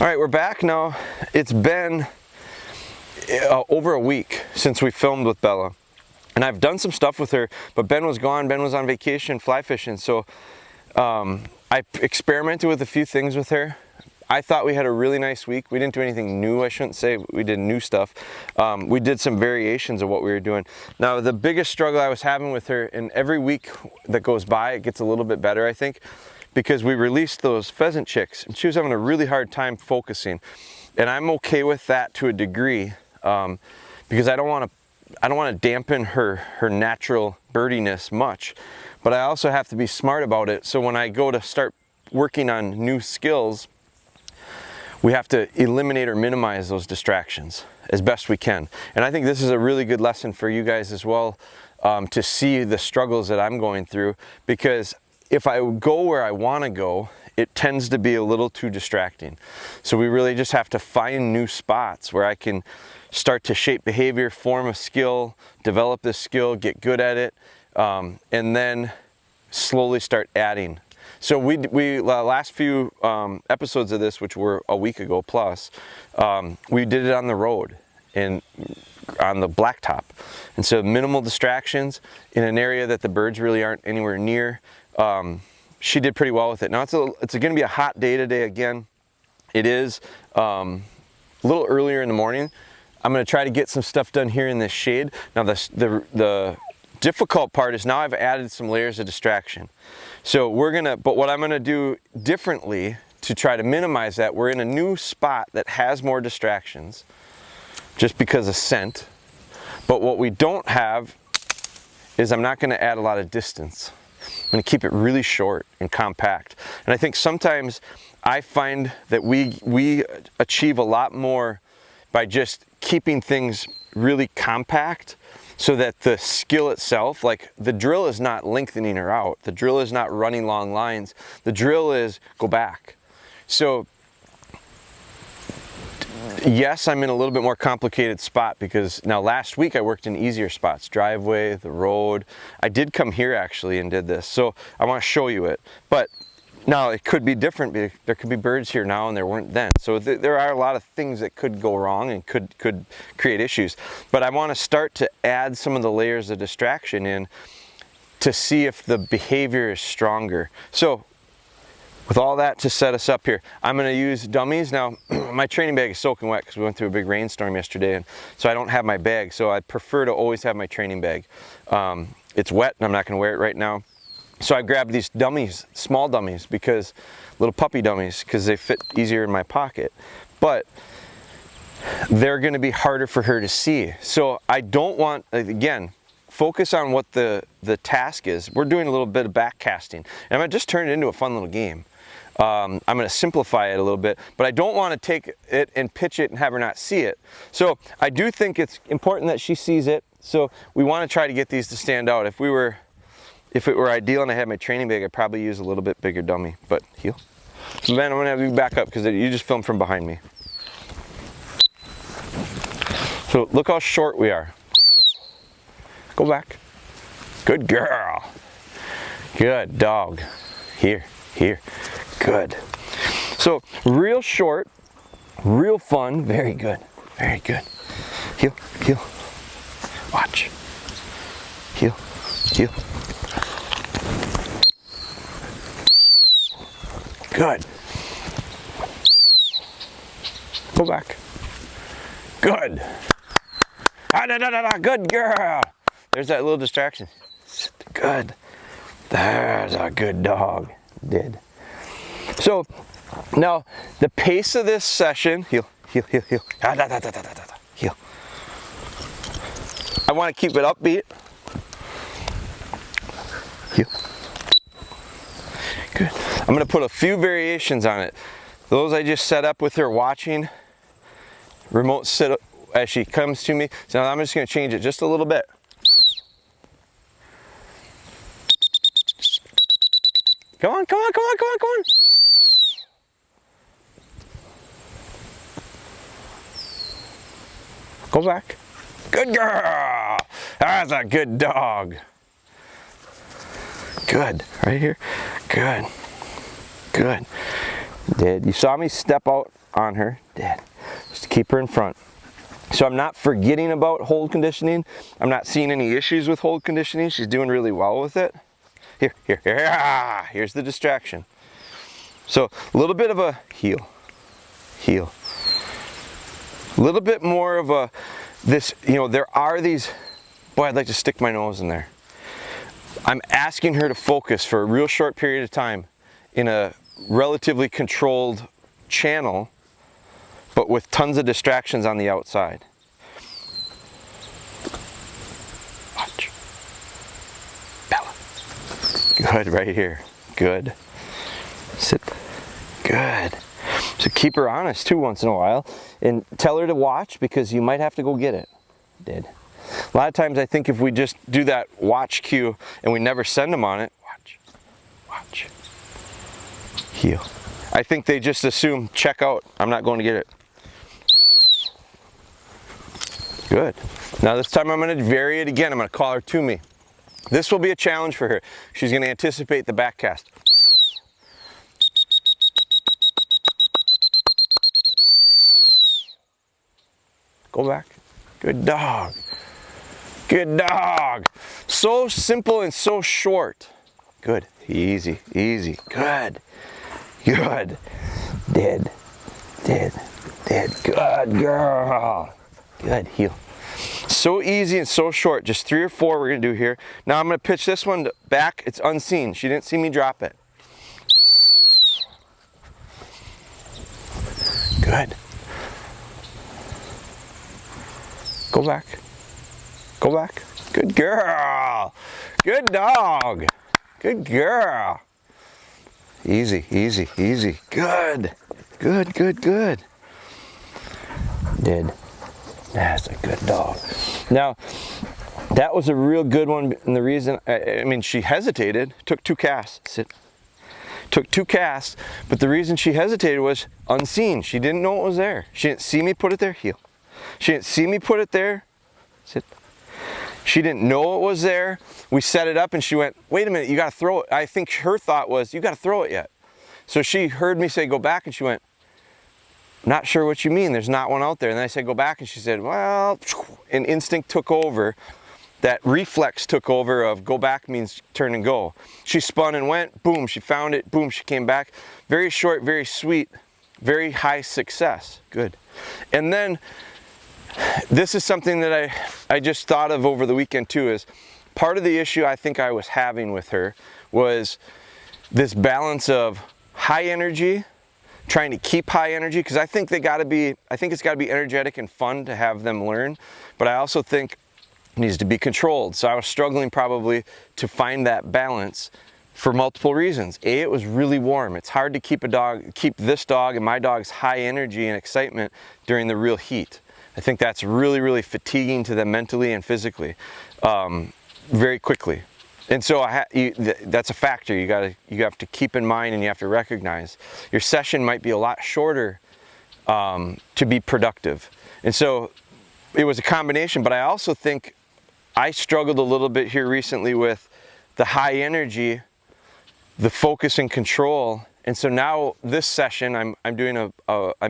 All right, we're back now. It's been over a week since we filmed with Bella, and I've done some stuff with her, but Ben was gone. Ben was on vacation fly fishing, so I experimented with a few things with her. I thought we had a really nice week. We didn't do anything new. I shouldn't say we did new stuff. We did some variations of what we were doing. Now, the biggest struggle I was having with her, and every week that goes by, it gets a little bit better, I think, because we released those pheasant chicks, and she was having a really hard time focusing. And I'm okay with that to a degree, because I don't want to dampen her natural birdiness much. But I also have to be smart about it. So when I go to start working on new skills, we have to eliminate or minimize those distractions as best we can. And I think this is a really good lesson for you guys as well, to see the struggles that I'm going through, because if I go where I want to go, it tends to be a little too distracting. So we really just have to find new spots where I can start to shape behavior, form a skill, develop this skill, get good at it, and then slowly start adding. So we last few episodes of this, which were a week ago plus, we did it on the road and on the blacktop. And so minimal distractions in an area that the birds really aren't anywhere near. She did pretty well with it. Now it's going to be a hot day today again. It is a little earlier in the morning. I'm going to try to get some stuff done here in this shade. Now the difficult part is now I've added some layers of distraction. So but what I'm going to do differently to try to minimize that, we're in a new spot that has more distractions just because of scent. But what we don't have is I'm not going to add a lot of distance. I'm going to keep it really short and compact. And I think sometimes I find that we achieve a lot more by just keeping things really compact, so that the skill itself, like the drill is not lengthening her out. The drill is not running long lines. The drill is go back. So yes, I'm in a little bit more complicated spot because now last week I worked in easier spots, driveway, the road. I did come here actually and did this. So I want to show you it. But now it could be different. There could be birds here now and there weren't then. So there are a lot of things that could go wrong and could create issues. But I want to start to add some of the layers of distraction in to see if the behavior is stronger. So with all that to set us up here, I'm going to use dummies. Now, my training bag is soaking wet because we went through a big rainstorm yesterday, and so I don't have my bag. So I prefer to always have my training bag. It's wet and I'm not going to wear it right now. So I grabbed these dummies, small dummies, little puppy dummies, because they fit easier in my pocket. But they're going to be harder for her to see. So I don't want, again, focus on what the task is. We're doing a little bit of back casting, and I'm going to just turn it into a fun little game. I'm going to simplify it a little bit, but I don't want to take it and pitch it and have her not see it. So I do think it's important that she sees it. So we want to try to get these to stand out. If it were ideal and I had my training bag, I'd probably use a little bit bigger dummy, but heel. So Ben, I'm gonna have you back up because you just filmed from behind me. So look how short we are. Go back. Good girl. Good dog. Here. Good. So real short, real fun, very good. Very good. Heel. Watch. Heel. Good. Go back. Good. Good girl. There's that little distraction. Good. There's a good dog. Did. So now the pace of this session, heel. Heel. I want to keep it upbeat. Heel. Good. I'm going to put a few variations on it. Those I just set up with her watching. Remote sit as she comes to me. So now I'm just going to change it just a little bit. Come on. Go back. Good girl. That's a good dog. Good. Right here. Good. Did. You saw me step out on her. Did. Just keep her in front. So I'm not forgetting about hold conditioning. I'm not seeing any issues with hold conditioning. She's doing really well with it. Here. Here's the distraction. So a little bit of a heel. A little bit more of a, there are these, boy, I'd like to stick my nose in there. I'm asking her to focus for a real short period of time in a relatively controlled channel, but with tons of distractions on the outside. Watch. Bella. Good, right here. Good. Sit. Good. So keep her honest too once in a while and tell her to watch because you might have to go get it. Did. A lot of times I think if we just do that watch cue and we never send them on it, watch, heel. I think they just assume check out, I'm not going to get it. Good. Now this time I'm going to vary it again. I'm going to call her to me. This will be a challenge for her. She's going to anticipate the back cast. Go back. Good dog. Good dog. So simple and so short. Good. Easy. Good. Did. Good girl. Good. Heel. So easy and so short. Just 3 or 4 we're going to do here. Now I'm going to pitch this one back. It's unseen. She didn't see me drop it. Good. Go back. Good girl. Good dog. Good girl. Easy. Good. Did. That's a good dog. Now, that was a real good one. And the reason, I mean, she hesitated, took 2 casts. Sit. Took 2 casts, but the reason she hesitated was unseen. She didn't know it was there. She didn't see me put it there. Heel. She didn't see me put it there. Sit. She didn't know it was there. We set it up and she went, wait a minute, you got to throw it. I think her thought was, you got to throw it yet. So she heard me say, go back, and she went, not sure what you mean. There's not one out there. And then I said, go back. And she said, well, and instinct took over. That reflex took over of go back means turn and go. She spun and went, boom, she found it, boom, she came back. Very short, very sweet, very high success. Good. And then this is something that I just thought of over the weekend too, is part of the issue I think I was having with her was this balance of high energy, trying to keep high energy, because I think it's got to be energetic and fun to have them learn, but I also think it needs to be controlled. So I was struggling probably to find that balance for multiple reasons. A, it was really warm. It's hard to keep this dog and my dog's high energy and excitement during the real heat. I think that's really, really fatiguing to them mentally and physically, very quickly. And so that's a factor you have to keep in mind and you have to recognize. Your session might be a lot shorter to be productive. And so it was a combination, but I also think I struggled a little bit here recently with the high energy, the focus and control. And so now this session, I'm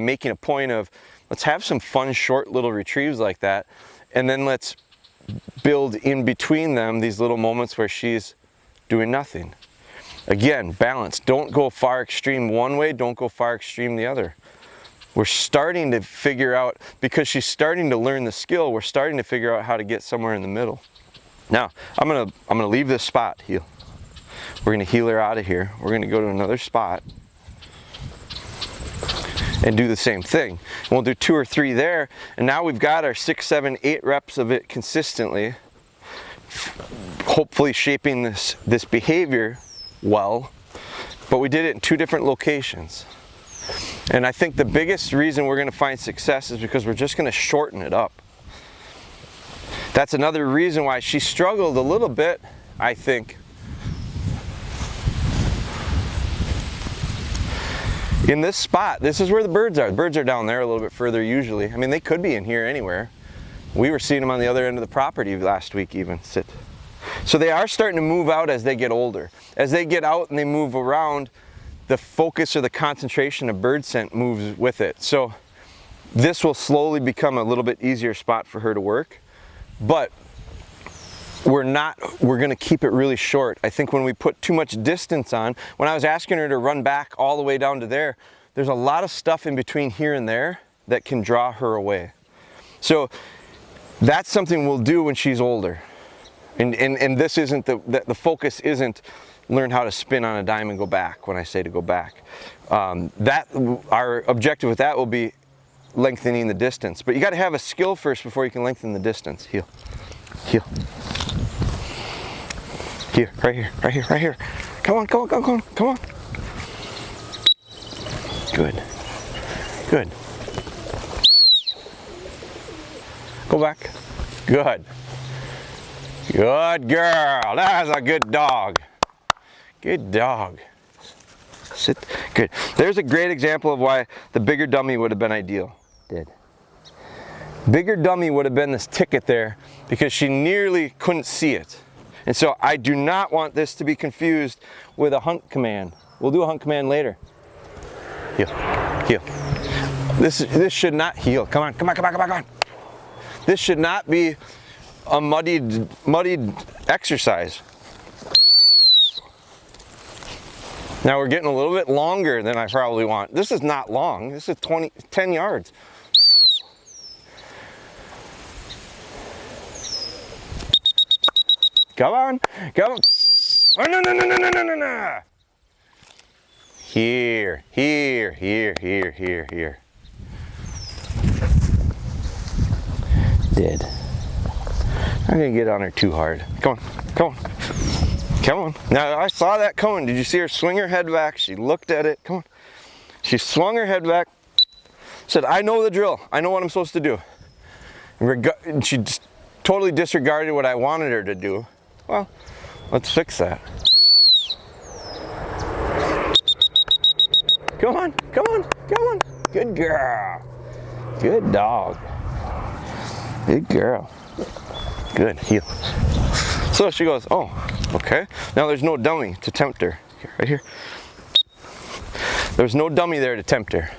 making a point of, let's have some fun, short little retrieves like that. And then let's build in between them these little moments where she's doing nothing. Again, balance. Don't go far extreme one way, don't go far extreme the other. We're starting to figure out, because she's starting to learn the skill, we're starting to figure out how to get somewhere in the middle. Now, I'm gonna leave this spot, heel. We're gonna heel her out of here. We're gonna go to another spot and do the same thing. And we'll do 2 or 3 there, and now we've got our 6, 7, 8 reps of it consistently, hopefully shaping this behavior well, but we did it in 2 different locations. And I think the biggest reason we're going to find success is because we're just going to shorten it up. That's another reason why she struggled a little bit, I think, in this spot. This is where the birds are. The birds are down there a little bit further usually. I mean, they could be in here anywhere. We were seeing them on the other end of the property last week even. Sit. So they are starting to move out as they get older. As they get out and they move around, the focus or the concentration of bird scent moves with it. So this will slowly become a little bit easier spot for her to work, but we're going to keep it really short. I think when we put too much distance on, when I was asking her to run back all the way down to there's a lot of stuff in between here and there that can draw her away. So that's something we'll do when she's older. And this isn't the focus isn't learn how to spin on a dime and go back when I say to go back. Our objective with that will be lengthening the distance. But you got to have a skill first before you can lengthen the distance. Heel, heel. Here, right here, right here, right here. Come on, come on, come on, come on. Good, good. Go back. Good. Good girl. That's a good dog. Good dog. Sit. Good. There's a great example of why the bigger dummy would have been ideal. Did. Bigger dummy would have been this ticket there because she nearly couldn't see it. And so I do not want this to be confused with a hunt command. We'll do a hunt command later. Heel. Heel. This should not heel. Come on, come on, come on, come on, come on. This should not be a muddied exercise. Now we're getting a little bit longer than I probably want. This is not long. This is 10 yards. Come on, come on. Oh, no, no, no, no, no, no, no, no. Here, here, here, here, here, here. Did. I'm gonna get on her too hard. Come on, come on, come on. Now I saw that coming. Did you see her swing her head back? She looked at it. Come on. She swung her head back. Said, "I know the drill. I know what I'm supposed to do." And she just totally disregarded what I wanted her to do. Well, let's fix that. Come on, come on, come on. Good girl. Good dog. Good girl. Good, heel. So she goes, oh, okay. Now there's no dummy to tempt her. Here, right here. There's no dummy there to tempt her.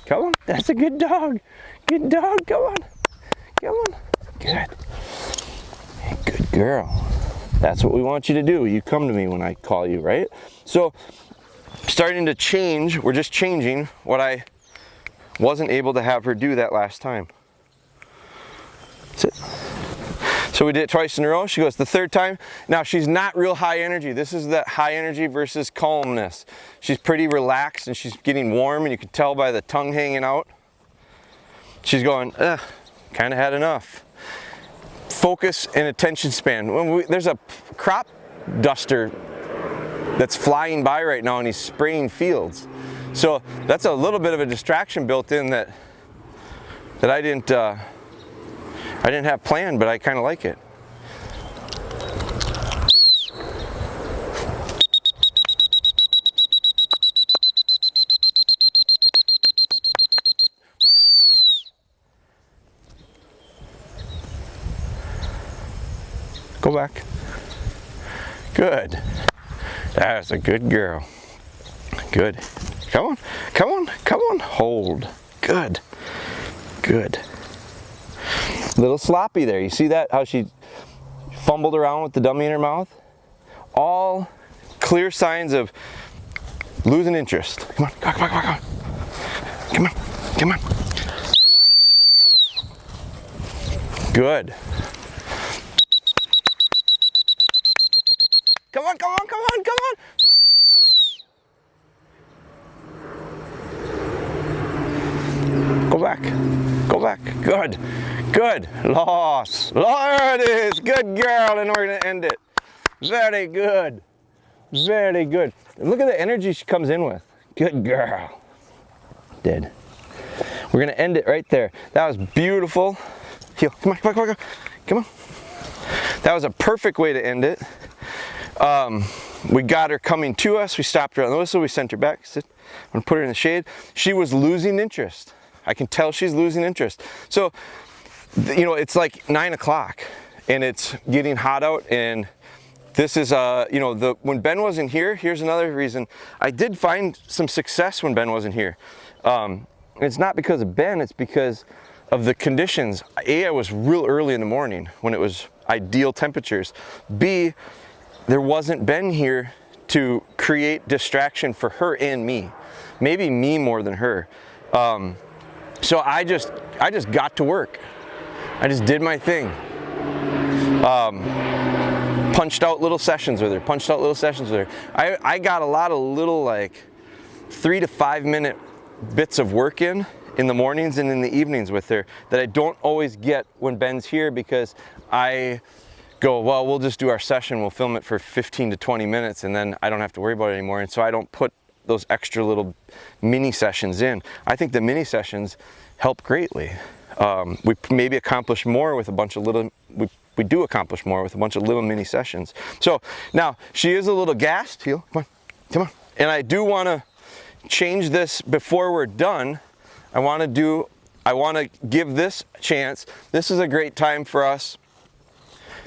Come on, that's a good dog. Good dog, come on. Come on. Good. Good girl. That's what we want you to do. You come to me when I call you, right? So, starting to change, we're just changing what I wasn't able to have her do that last time. Sit. So we did it twice in a row. She goes the third time. Now she's not real high energy. This is that high energy versus calmness. She's pretty relaxed and she's getting warm, and you can tell by the tongue hanging out. She's going, kind of had enough. Focus and attention span. There's a crop duster that's flying by right now and he's spraying fields. So that's a little bit of a distraction built in that I didn't have planned, but I kind of like it. Go back. Good. That's a good girl. Good. Come on, come on, come on. Hold. Good. Good. A little sloppy there. You see that? How she fumbled around with the dummy in her mouth? All clear signs of losing interest. Come on, come on, come on, come on. Come on, come on. Good. Come on, come on, come on, come on. Go back. Go back. Good. Good. Loss. There it is. Good girl. And we're going to end it. Very good. Very good. And look at the energy she comes in with. Good girl. Did. We're going to end it right there. That was beautiful. Heel. Come on, come on, come on, come on. That was a perfect way to end it. We got her coming to us. We stopped her on the whistle. We sent her back. Sit. I'm going to put her in the shade. She was losing interest. I can tell she's losing interest. So, you know, it's like 9 o'clock and it's getting hot out, and this is, you know, when Ben wasn't here, here's another reason. I did find some success when Ben wasn't here. It's not because of Ben, it's because of the conditions. A, I was real early in the morning when it was ideal temperatures. B, there wasn't Ben here to create distraction for her and me. Maybe me more than her. So I just got to work. I just did my thing. Punched out little sessions with her, I got a lot of little, like 3 to 5 minute bits of work in the mornings and in the evenings with her that I don't always get when Ben's here, because I go, well, we'll just do our session, we'll film it for 15 to 20 minutes and then I don't have to worry about it anymore. And so I don't put those extra little mini sessions in. I think the mini sessions help greatly. We maybe accomplish more with a bunch of little, we do accomplish more with a bunch of little mini sessions. So now she is a little gassed. Heel, come on. And I do want to change this before we're done. I want to give this a chance. This is a great time for us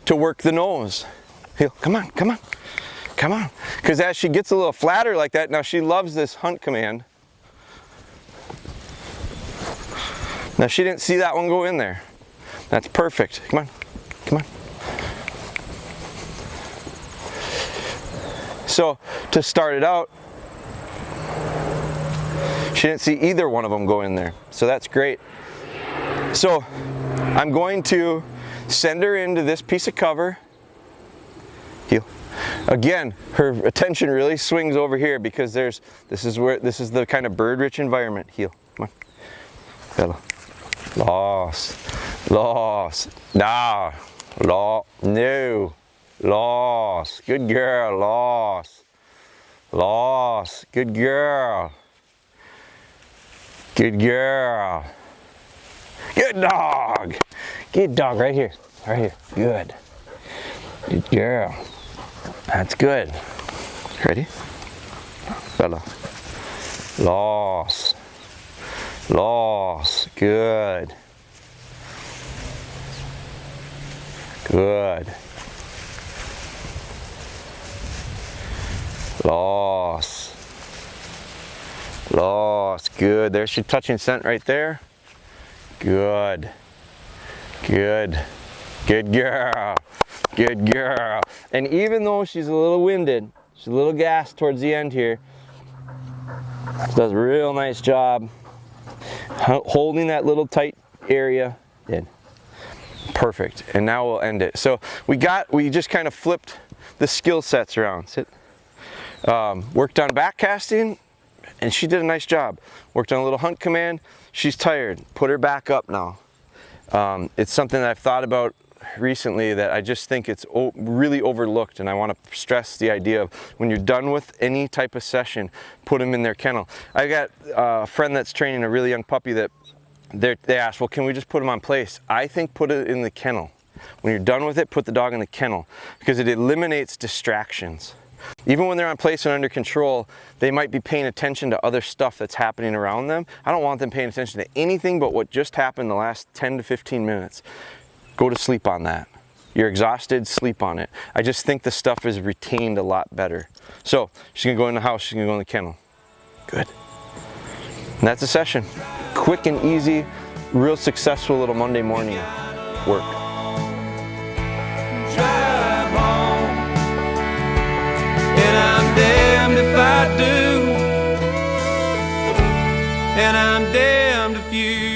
to work the nose. Heel, come on. Because as she gets a little flatter like that, now she loves this hunt command. Now she didn't see that one go in there. That's perfect. Come on. So to start it out, she didn't see either one of them go in there. So that's great. So I'm going to send her into this piece of cover. Heel. Again, her attention really swings over here because this is the kind of bird-rich environment. Heel. Come on. Bella. Loss. Nah. No. Loss. Good girl. Loss. Good girl. Good dog. Good dog right here. Good girl. That's good. Ready? Bella. Loss. Good. Loss. Good. There's she touching scent right there. Good girl. And even though she's a little winded, she's a little gassed towards the end here, she does a real nice job holding that little tight area. Did. Perfect. And now we'll end it. So we just kind of flipped the skill sets around. Sit. Worked on back casting, and she did a nice job. Worked on a little hunt command. She's tired. Put her back up now. It's something that I've thought about recently that I just think it's really overlooked, and I want to stress the idea of when you're done with any type of session, put them in their kennel. I got a friend that's training a really young puppy that they asked, well, can we just put him on place? I think put it in the kennel. When you're done with it, put the dog in the kennel, because it eliminates distractions. Even when they're on place and under control, they might be paying attention to other stuff that's happening around them. I don't want them paying attention to anything but what just happened the last 10 to 15 minutes. Go to sleep on that. You're exhausted, sleep on it. I just think the stuff is retained a lot better. So she's gonna go in the house, she's gonna go in the kennel. Good. And that's a session. Quick and easy, real successful little Monday morning work. Drive home, and I'm damned if I do, and I'm damned if you